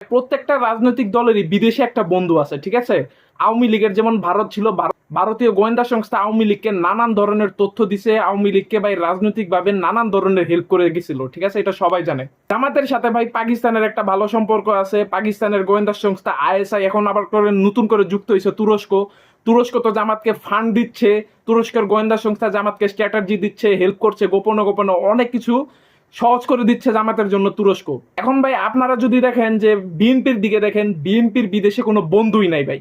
প্রত্যেকটা রাজনৈতিক দলেরই বিদেশে একটা বন্ধু আছে, ঠিক আছে? আওয়ামী লীগের যেমন ভারত ছিল, ভারতীয় গোয়েন্দা সংস্থা আওয়ামী লীগকে নানান ধরনের তথ্য দিছে, আওয়ামী লীগকে ভাই রাজনৈতিক ভাবে নানান ধরনের হেল্প করে গেছিল, ঠিক আছে? এটা সবাই জানে। জামাতের সাথে ভাই পাকিস্তানের একটা ভালো সম্পর্ক আছে। পাকিস্তানের গোয়েন্দা সংস্থা আইএসআই এখন আবার করে নতুন করে যুক্ত হয়েছে তুরস্ক। তুরস্ক তো জামাতকে ফান্ড দিচ্ছে, তুরস্কের গোয়েন্দা সংস্থা জামাতকে স্ট্র্যাটেজি দিচ্ছে, হেল্প করছে, গোপনে গোপনে অনেক কিছু সহজ করে দিচ্ছে জামাতের জন্য তুরস্ক। এখন ভাই আপনারা যদি দেখেন যে বিএনপির দিকে দেখেন, বিএনপির বিদেশে কোনো বন্ধুই নাই ভাই।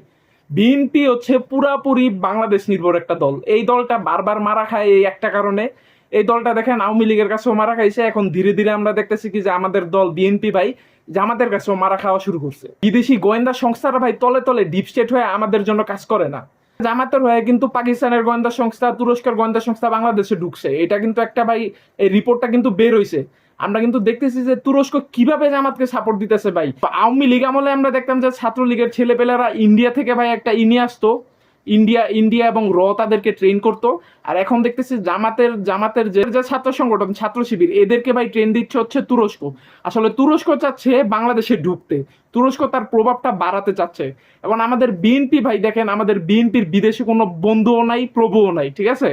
বিএনপি হচ্ছে পুরাপুরি বাংলাদেশ নির্ভর একটা দল। এই দলটা বারবার মারা খায় এই একটা কারণে। এই দলটা দেখেন আওয়ামী লীগের কাছেও মারা খাইছে, এখন ধীরে ধীরে আমরা দেখতেছি কি যে আমাদের দল বিএনপি ভাই জামাতের কাছেও মারা খাওয়া শুরু করছে। বিদেশি গোয়েন্দা সংস্থারা ভাই তলে তলে ডিপ স্টেট হয়ে আমাদের জন্য কাজ করে না। জামাতের হয়ে কিন্তু পাকিস্তানের গোয়েন্দা সংস্থা, তুরস্কের গোয়েন্দা সংস্থা বাংলাদেশে ঢুকছে, এটা কিন্তু একটা ভাই এই রিপোর্টটা কিন্তু বের হইছে। আমরা কিন্তু দেখতেছি যে তুরস্ক কিভাবে জামাতকে সাপোর্ট দিতেছে ভাই। আওয়ামী লীগ আমলে আমরা দেখতাম যে ছাত্রলীগের ছেলেপেলেরা ইন্ডিয়া থেকে ভাই একটা নিয়ে আসতো, ইন্ডিয়া ইন্ডিয়া এবং তাদেরকে ট্রেন করতো। আর এখন দেখতেছি জামাতের যে যে ছাত্র সংগঠন ছাত্র শিবির এদেরকে ভাই ট্রেন দিচ্ছে হচ্ছে তুরস্ক। আসলে তুরস্ক চাচ্ছে বাংলাদেশে ঢুকতে, তুরস্ক তার প্রভাবটা বাড়াতে চাচ্ছে। এবং আমাদের বিএনপি ভাই দেখেন, আমাদের বিএনপির বিদেশে কোনো বন্ধুও নাই, প্রভুও নাই, ঠিক আছে?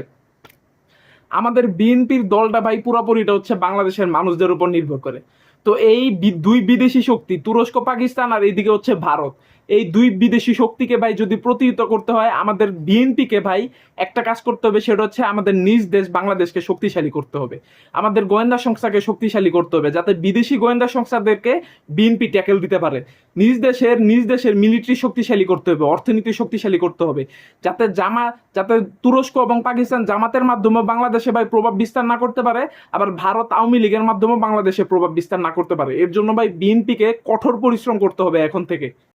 আমাদের বিএনপির দলটা ভাই পুরোপুরিটা হচ্ছে বাংলাদেশের মানুষদের উপর নির্ভর করে। তো এই দুই বিদেশি শক্তি তুরস্ক পাকিস্তান আর এইদিকে হচ্ছে ভারত, এই দুই বিদেশি শক্তিকে ভাই যদি প্রতিহত করতে হয় আমাদের বিএনপিকে ভাই একটা কাজ করতে হবে, সেটা হচ্ছে আমাদের নিজ দেশ বাংলাদেশকে শক্তিশালী করতে হবে, আমাদের গোয়েন্দা সংস্থাকে শক্তিশালী করতে হবে, যাতে বিদেশি গোয়েন্দা সংস্থাদেরকে বিএনপি ট্যাকেল দিতে পারে। নিজ দেশের মিলিটারি শক্তিশালী করতে হবে, অর্থনীতি শক্তিশালী করতে হবে, যাতে তুরস্ক এবং পাকিস্তান জামাতের মাধ্যমে বাংলাদেশে ভাই প্রভাব বিস্তার না করতে পারে, আবার ভারত আওয়ামী লীগের মাধ্যমে বাংলাদেশে প্রভাব বিস্তার না করতে পারে। এর জন্য ভাই বিএনপিকে কঠোর পরিশ্রম করতে হবে এখন থেকে।